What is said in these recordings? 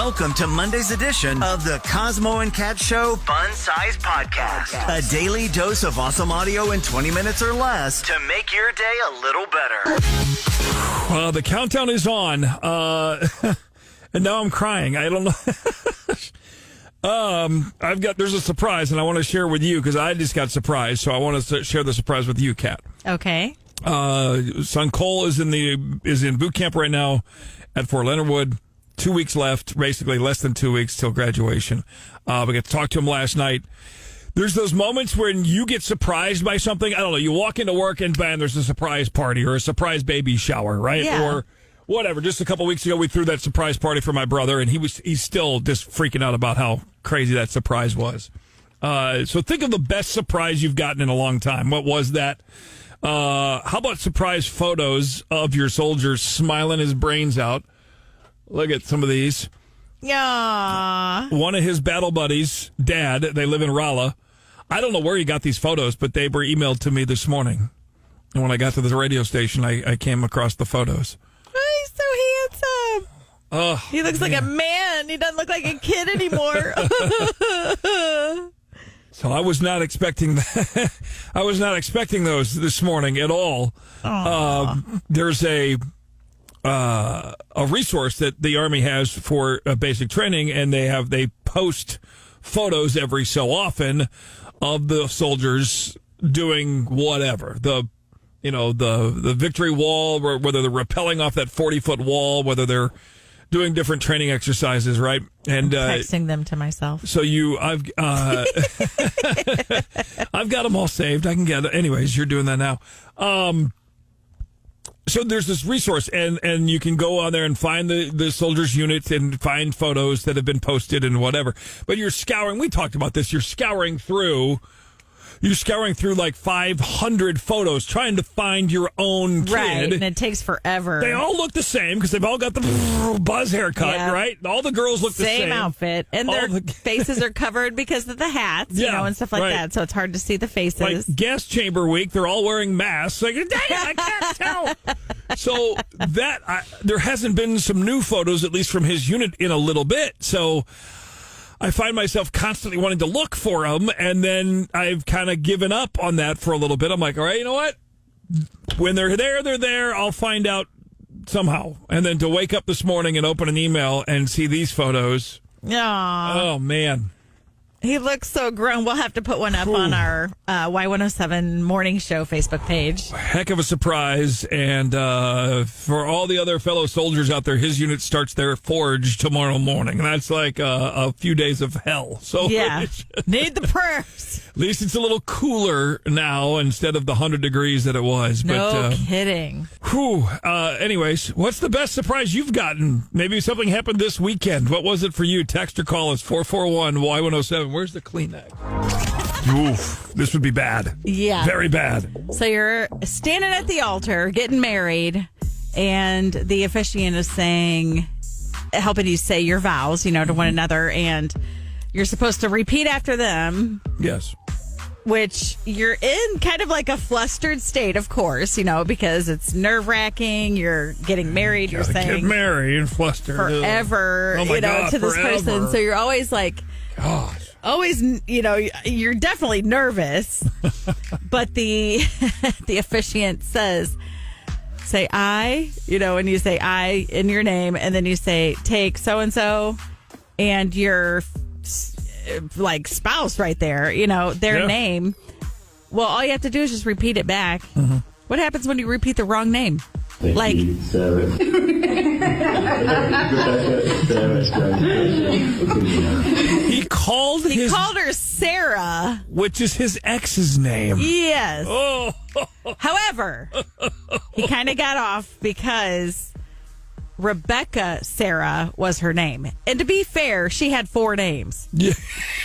Welcome to Monday's edition of the Cosmo and Kat Show Fun Size Podcast. A daily dose of awesome audio in 20 minutes or less to make your day a little better. The countdown is on. And now I'm crying. I don't know. There's a surprise, and I want to share with you because I just got surprised. So I want to share the surprise with you, Kat. Okay. Son Cole is in boot camp right now at Fort Leonard Wood. 2 weeks left, basically less than 2 weeks till graduation. We got to talk to him last night. There's those moments when you get surprised by something. I don't know. You walk into work and bam, there's a surprise party or a surprise baby shower, right? Yeah. Or whatever. Just a couple weeks ago, we threw that surprise party for my brother, and he's still just freaking out about how crazy that surprise was. So think of the best surprise you've gotten in a long time. What was that? How about surprise photos of your soldier smiling his brains out? Look at some of these. Yeah. One of his battle buddies, Dad, they live in Rolla. I don't know where he got these photos, but they were emailed to me this morning. And when I got to the radio station, I came across the photos. Oh, he's so handsome. He looks like a man. He doesn't look like a kid anymore. So I was not expecting that. I was not expecting those this morning at all. There's a resource that the Army has for basic training, and they post photos every so often of the soldiers doing whatever. The victory wall, whether they're rappelling off that 40-foot wall, whether they're doing different training exercises, right? And texting them to myself. So I've got them all saved. I can get it. Anyways, you're doing that now. So there's this resource, and you can go on there and find the soldiers' units and find photos that have been posted and whatever. But you're scouring. We talked about this. You're scouring through like 500 photos trying to find your own kid. Right, and it takes forever. They all look the same because they've all got the buzz haircut, right? All the girls look the same. Same outfit. And their faces are covered because of the hats, and stuff like that. So it's hard to see the faces. Like gas chamber week, they're all wearing masks. Like, dang it, I can't tell. So there hasn't been some new photos, at least from his unit, in a little bit. So I find myself constantly wanting to look for them, and then I've kind of given up on that for a little bit. I'm like, all right, you know what? When they're there, they're there. I'll find out somehow. And then to wake up this morning and open an email and see these photos. Aww. Oh, man. He looks so grown. We'll have to put one up on our Y107 Morning Show Facebook page. Heck of a surprise. And for all the other fellow soldiers out there, his unit starts their forge tomorrow morning. That's like a few days of hell. So yeah, need the prayers. At least it's a little cooler now instead of the 100 degrees that it was. No kidding. Anyways, what's the best surprise you've gotten? Maybe something happened this weekend. What was it for you? Text or call us 441-Y107. Where's the Kleenex? Oof, this would be bad. Yeah. Very bad. So you're standing at the altar, getting married, and the officiant is helping you say your vows, to one another, and you're supposed to repeat after them. Yes. Which you're in kind of like a flustered state, of course, because it's nerve-wracking. You're getting married. You're saying get married and flustered forever, to this person. So you're always like, gosh. Always, you're definitely nervous, but the officiant says, say I, and you say I in your name, and then you say, take so-and-so and your like spouse right there, their name. Well, all you have to do is just repeat it back. Mm-hmm. What happens when you repeat the wrong name? Thank you, Sarah. He called her Sarah, which is his ex's name. Yes. Oh. However, he kind of got off because Rebecca Sarah was her name. And to be fair, she had 4 names. Yeah.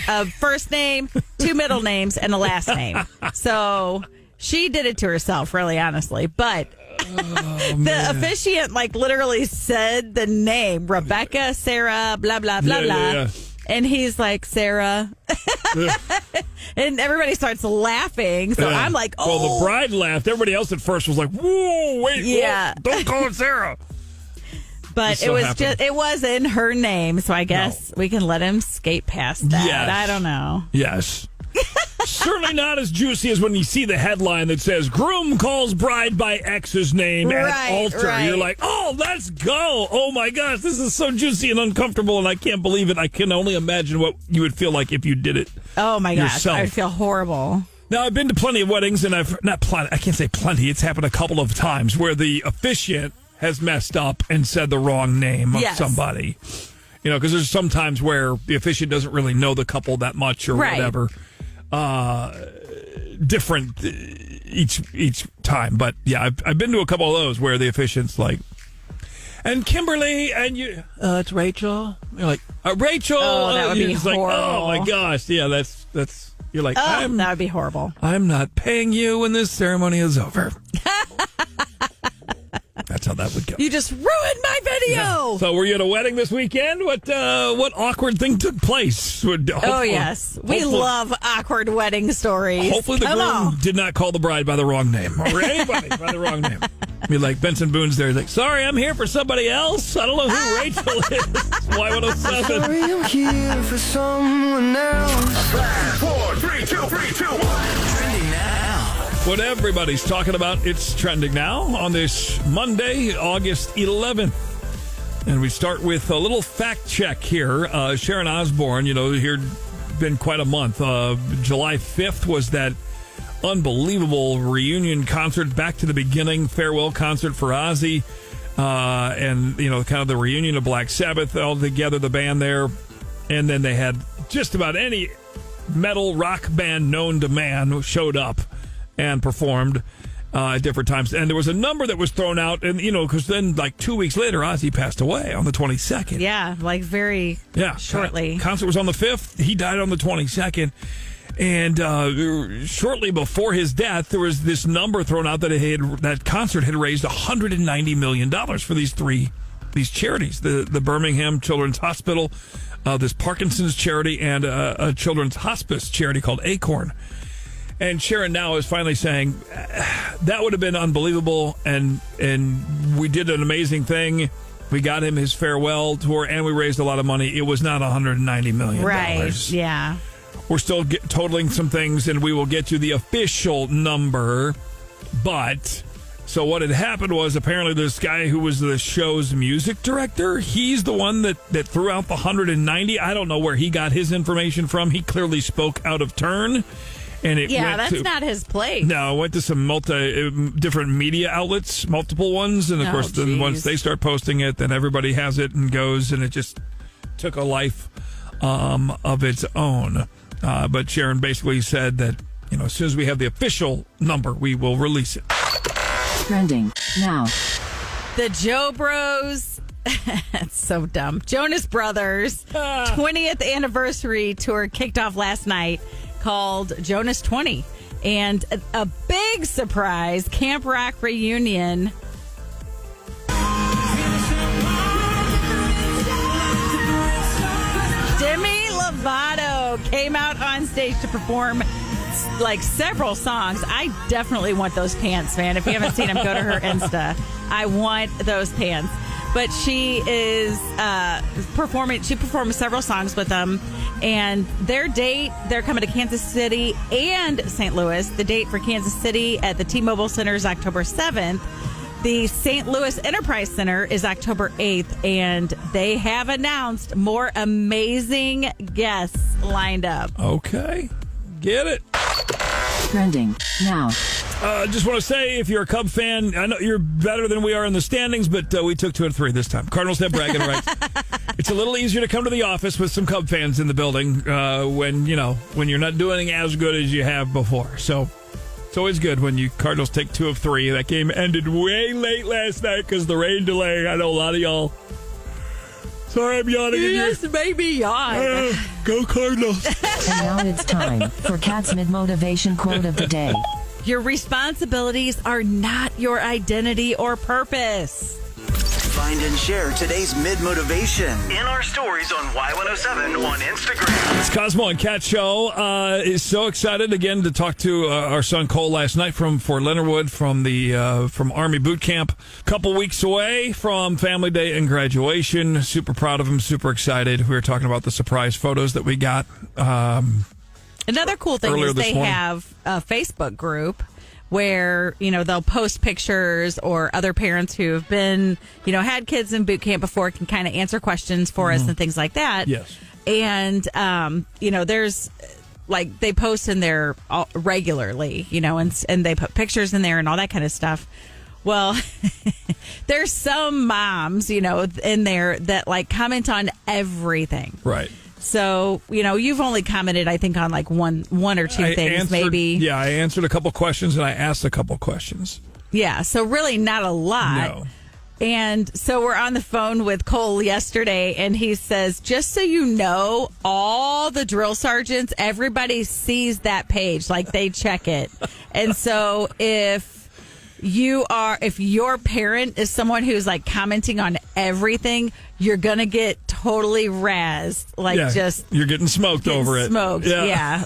A first name, 2 middle names, and a last name. So she did it to herself, really, honestly. But the officiant, literally said the name, Rebecca, Sarah, blah, blah, blah, blah. Yeah. And he's like, Sarah. And everybody starts laughing. So I'm like, oh. Well, the bride laughed. Everybody else at first was like, whoa, wait, whoa, don't call it Sarah. But so happy. it was in her name, so I guess we can let him skate past that. Yes. I don't know. Yes. Certainly not as juicy as when you see the headline that says groom calls bride by ex's name at altar. Right. You're like, oh, let's go. Oh my gosh, this is so juicy and uncomfortable, and I can't believe it. I can only imagine what you would feel like if you did it. Oh my gosh, yourself. I would feel horrible. Now, I've been to plenty of weddings, and I can't say plenty. It's happened a couple of times where the officiant has messed up and said the wrong name of somebody. You know, because there's some times where the officiant doesn't really know the couple that much or whatever. Different each time. But, yeah, I've been to a couple of those where the officiant's like, and Kimberly, and you, it's Rachel. You're like, Rachel. Oh, that would be horrible. Like, oh, my gosh. Yeah, that's. You're like, that would be horrible. I'm not paying you when this ceremony is over. That's how that would go. You just ruined my video. Yeah. So, were you at a wedding this weekend? What awkward thing took place? Yes, we love awkward wedding stories. Hopefully, the groom did not call the bride by the wrong name, or anybody by the wrong name. Be like Benson Boone's there. He's like, sorry, I'm here for somebody else. I don't know who Rachel is. Y107. Sorry, I'm here for someone else. 5, 4, 3, 2, 1. Trending now. What everybody's talking about, it's trending now on this Monday, August 11th. And we start with a little fact check here. Sharon Osbourne, here been quite a month. July 5th was that unbelievable reunion concert, back to the beginning, farewell concert for Ozzy. And, kind of the reunion of Black Sabbath all together, the band there. And then they had just about any metal rock band known to man showed up and performed at different times. And there was a number that was thrown out, and, because then, 2 weeks later, Ozzy passed away on the 22nd. Yeah, very shortly. Concert was on the 5th. He died on the 22nd. And shortly before his death, there was this number thrown out that that concert had raised $190 million for these charities, the Birmingham Children's Hospital, this Parkinson's charity, and a children's hospice charity called Acorn. And Sharon now is finally saying that would have been unbelievable, and we did an amazing thing. We got him his farewell tour, and we raised a lot of money. It was not $190 million. Right, yeah. We're still totaling some things, and we will get you the official number. But, so what had happened was, apparently this guy who was the show's music director, he's the one that threw out the 190. I don't know where he got his information from. He clearly spoke out of turn. And that's not his place. No, it went to some different media outlets, multiple ones. And, of course, then once they start posting it, then everybody has it and goes, and it just took a life of its own. But Sharon basically said that, as soon as we have the official number, we will release it. Trending now. The Joe Bros. That's so dumb. Jonas Brothers 20th anniversary tour kicked off last night, called Jonas 20. And a big surprise, Camp Rock reunion. Demi Lovato came out on stage to perform several songs. I definitely want those pants, man. If you haven't seen them, go to her Insta. I want those pants. But she is performing. She performed several songs with them. And their date, they're coming to Kansas City and St. Louis. The date for Kansas City at the T-Mobile Center is October 7th. The St. Louis Enterprise Center is October 8th. And they have announced more amazing guests lined up. Okay. Get it. Trending now. Just want to say, if you're a Cub fan, I know you're better than we are in the standings, but we took 2 and 3 this time. Cardinals have bragging rights. It's a little easier to come to the office with some Cub fans in the building when you're not doing as good as you have before. So it's always good when you Cardinals take 2 of 3. That game ended way late last night because the rain delay. I know a lot of y'all. Sorry, I'm yawning. Yes, baby, yawn. Go Cardinals. And now it's time for Kat's mid-motivation quote of the day. Your responsibilities are not your identity or purpose. Find and share today's mid-motivation in our stories on Y107 on Instagram. It's Cosmo and Kat Show. Is so excited again to talk to our son Cole last night from Fort Leonard Wood from Army boot camp. Couple weeks away from family day and graduation. Super proud of him. Super excited. We were talking about the surprise photos that we got. Another cool thing is they have a Facebook group where, they'll post pictures, or other parents who have been, had kids in boot camp before can kind of answer questions for us and things like that. Yes. And, there's they post in there regularly, and they put pictures in there and all that kind of stuff. Well, there's some moms, in there that comment on everything. Right. So, you've only commented, I think, on one or two things, maybe. Yeah, I answered a couple questions and I asked a couple questions. Yeah, so really not a lot. No. And so we're on the phone with Cole yesterday, and he says, just so you know, all the drill sergeants, everybody sees that page, they check it. And so if your parent is someone who's commenting on everything, you're going to get totally razzed. You're getting smoked over it. Smoked. Yeah.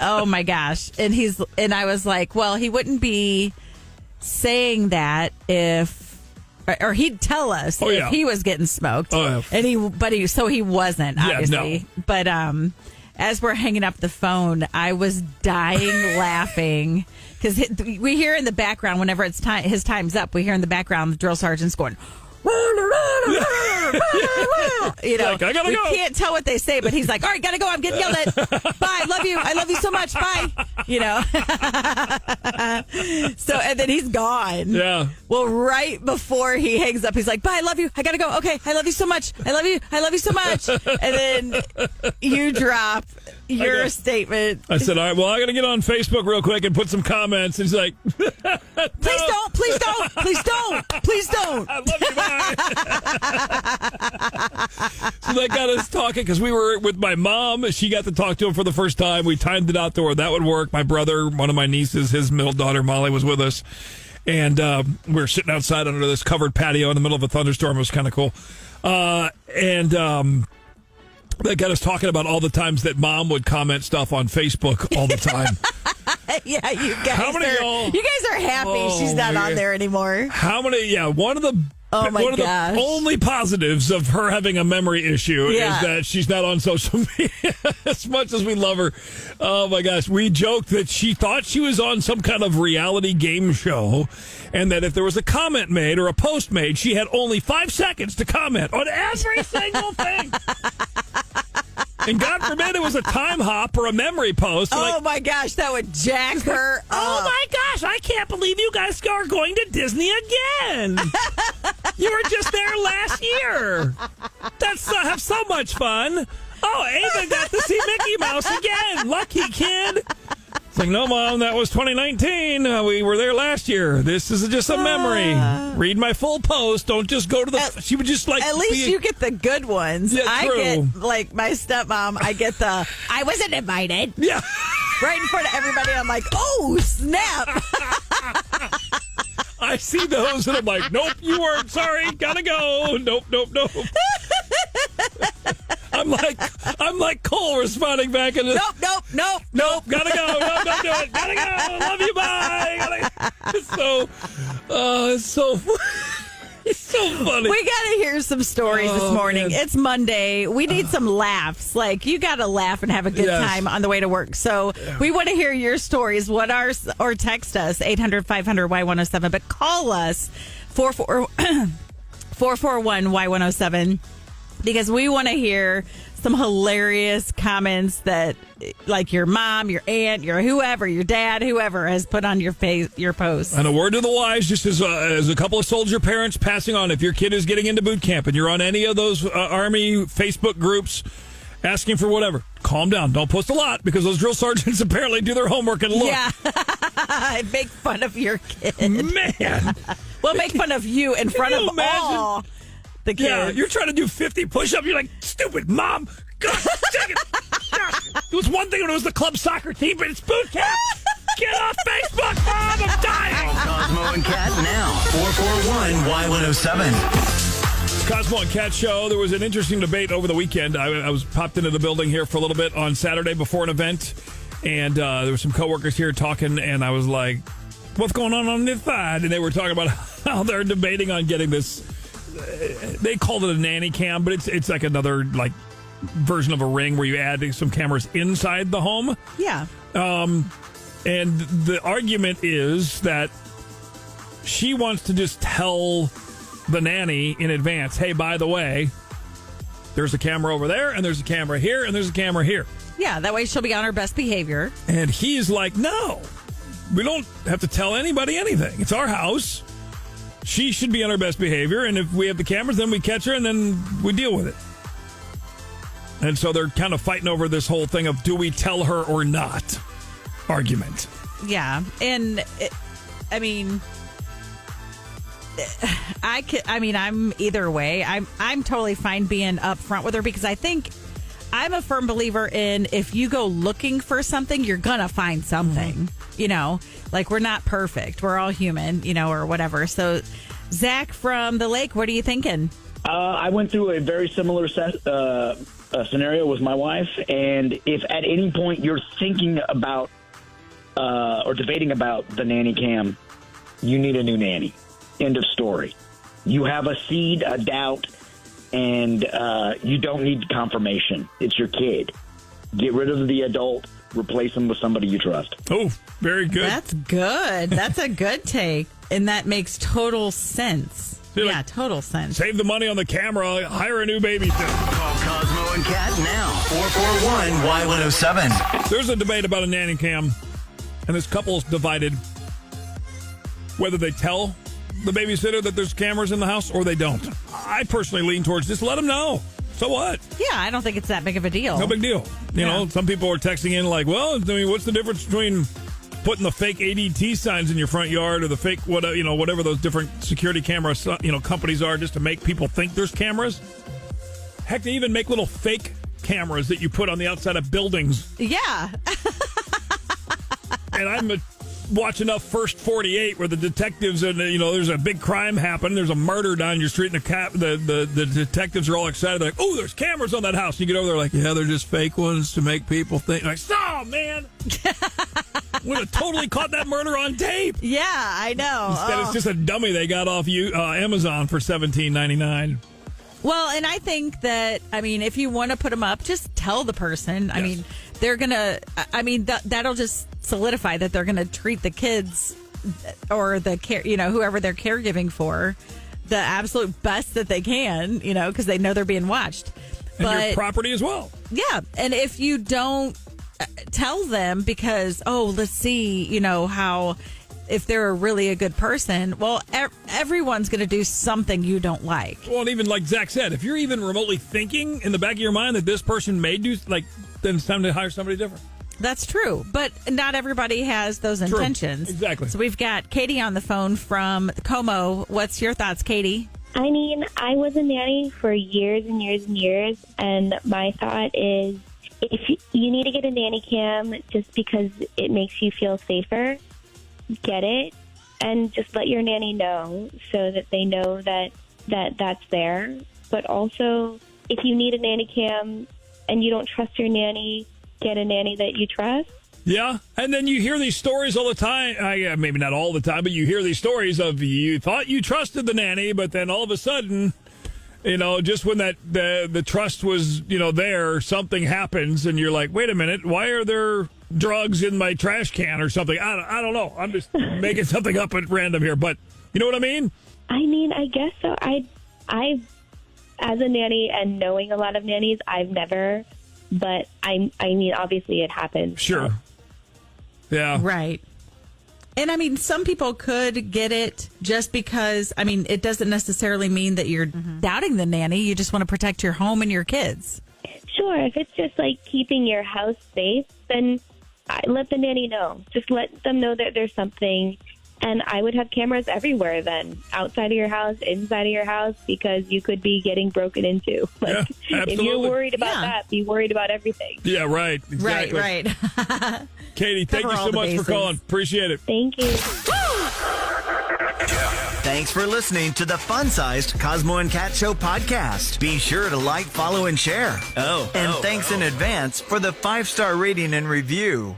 Oh my gosh. And I was like, well, he wouldn't be saying that or he'd tell us if he was getting smoked. Oh, yeah. And he wasn't, obviously. Yeah, no. But as we're hanging up the phone, I was dying laughing. Because we hear in the background, whenever his time's up, we hear in the background the drill sergeant's going, I gotta go. We can't tell what they say, but he's like, all right, gotta go. I'm getting yelled at. Bye. Love you. I love you so much. Bye. So, and then he's gone. Yeah. Well, right before he hangs up, he's like, bye. I love you. I gotta go. Okay. I love you so much. I love you. I love you so much. And then you drop your statement. I said, all right, well, I gotta get on Facebook real quick and put some comments. And he's like, please don't. Please don't. Please don't. Please don't. I love you. Bye. So that got us talking because we were with my mom. She got to talk to him for the first time. We timed it out to where that would work. My brother, one of my nieces, his middle daughter, Molly, was with us. And we were sitting outside under this covered patio in the middle of a thunderstorm. It was kind of cool. That got us talking about all the times that mom would comment stuff on Facebook all the time. Yeah, you guys are happy she's not on there anymore. How many? Yeah, one of the only positives of her having a memory issue is that she's not on social media as much as we love her. Oh my gosh, we joked that she thought she was on some kind of reality game show, and that if there was a comment made or a post made, she had only 5 seconds to comment on every single thing. And God forbid it was a time hop or a memory post. Oh my gosh, that would jack her up. Oh my gosh, I can't believe you guys are going to Disney again. You were just there last year. Have so much fun. Oh, Ava got to see Mickey Mouse again. Lucky kid. It's like, no, Mom, that was 2019. We were there last year. This is just a memory. Read my full post. Don't just go to the... She would just At least you get the good ones. Yeah, I true. get, my stepmom, I get the... I wasn't invited. Yeah. Right in front of everybody. I'm like, oh, snap. I see those and I'm like, nope, you weren't. Sorry, gotta go. Nope. I'm like Cole responding back in the Nope. Gotta go. No, don't do it. Gotta go. Love you. Bye. It's so It's so funny. We got to hear some stories this morning. Man. It's Monday. We need some laughs. You got to laugh and have a good time on the way to work. So we want to hear your stories. Or text us, 800-500-Y107. But call us, 441-Y107, because we want to hear some hilarious comments that, your mom, your aunt, your whoever, your dad, whoever has put on your post. And a word to the wise, just as a couple of soldier parents passing on, if your kid is getting into boot camp and you're on any of those Army Facebook groups asking for whatever, calm down. Don't post a lot, because those drill sergeants apparently do their homework and look. Yeah. Make fun of your kid. Man. We'll make fun of you in front of all the kids. Yeah, you're trying to do 50 push-ups. You're like, stupid mom. God dang it. It was one thing when it was the club soccer team, but it's boot camp. Get off Facebook, Mom. I'm dying. Cosmo and Kat now. 441-Y107. Cosmo and Kat show. There was an interesting debate over the weekend. I was popped into the building here for a little bit on Saturday before an event, and there were some coworkers here talking, and I was like, what's going on this side? And they were talking about how they're debating on getting this. They called it a nanny cam, but it's like another like version of a Ring where you add some cameras inside the home. Yeah. And the argument is that she wants to just tell the nanny in advance, hey, by the way, there's a camera over there, and there's a camera here, and there's a camera here. Yeah, that way she'll be on her best behavior. And he's like, no, we don't have to tell anybody anything. It's our house. She should be on her best behavior, and if we have the cameras, then we catch her, and then we deal with it. And so they're kind of fighting over this whole thing of do we tell her or not argument. Yeah, and I'm either way. I'm totally fine being upfront with her because I think I'm a firm believer in if you go looking for something, you're gonna find something. Mm-hmm. You know, like we're not perfect. We're all human, you know, or whatever. So, Zach from the Lake, what are you thinking? I went through a very similar scenario with my wife, and if at any point you're thinking about or debating about the nanny cam, you need a new nanny. End of story. You have a seed, a doubt, and you don't need confirmation. It's your kid. Get rid of the adult, replace them with somebody you trust. Oh, very good. That's good. That's a good take, and that makes total sense. Yeah, total sense. Save the money on the camera. Hire a new babysitter. Call Cosmo and Kat now. 441-Y107. There's a debate about a nanny cam, and this couple's divided whether they tell the babysitter that there's cameras in the house or they don't. I personally lean towards just let them know. So what? Yeah, I don't think it's that big of a deal. No big deal. You know, some people are texting in like, well, I mean, what's the difference between putting the fake ADT signs in your front yard or the fake, whatever those different security camera, companies are just to make people think there's cameras? Heck, they even make little fake cameras that you put on the outside of buildings. Yeah. And I'm watching enough First 48 where the detectives and there's a big crime happen, there's a murder down your street, and the detectives are all excited. They're like, oh, there's cameras on that house. And you get over there like, yeah, they're just fake ones to make people think. Like, stop, man. Would have totally caught that murder on tape. Yeah, I know. Instead, it's just a dummy they got off Amazon for $17.99. Well, and I think that, if you want to put them up, just tell the person. Yes. I mean, they're going to, that'll just solidify that they're going to treat the kids or the care, whoever they're caregiving for, the absolute best that they can, because they know they're being watched. And your property as well. Yeah. And if you don't tell them because, let's see, how... if they're really a good person, well, everyone's going to do something you don't like. Well, and even like Zach said, if you're even remotely thinking in the back of your mind that this person may do, then it's time to hire somebody different. That's true. But not everybody has those intentions. Exactly. So we've got Katie on the phone from Como. What's your thoughts, Katie? I mean, I was a nanny for years and years and years, and my thought is if you need to get a nanny cam just because it makes you feel safer, get it, and just let your nanny know so that they know that's there. But also, if you need a nanny cam and you don't trust your nanny, get a nanny that you trust. Yeah, and then you hear these stories all the time. Maybe not all the time, but you hear these stories of you thought you trusted the nanny, but then all of a sudden, just when the trust was, there, something happens, and you're like, wait a minute, why are there drugs in my trash can or something? I don't know. I'm just making something up at random here, but you know what I mean? I mean, I guess so. I as a nanny and knowing a lot of nannies, I've never, but I mean, obviously it happens. Sure. Yeah. Right. And some people could get it just because, it doesn't necessarily mean that you're doubting the nanny. You just want to protect your home and your kids. Sure. If it's just like keeping your house safe, then let the nanny know. Just let them know that there's something. And I would have cameras everywhere then, outside of your house, inside of your house, because you could be getting broken into. Yeah, if you're worried about that, be worried about everything. Yeah, right. Exactly. Right. Katie, thank you so much for calling. Appreciate it. Thank you. Thanks for listening to the fun-sized Cosmo and Kat Show podcast. Be sure to like, follow, and share. And thanks in advance for the 5-star rating and review.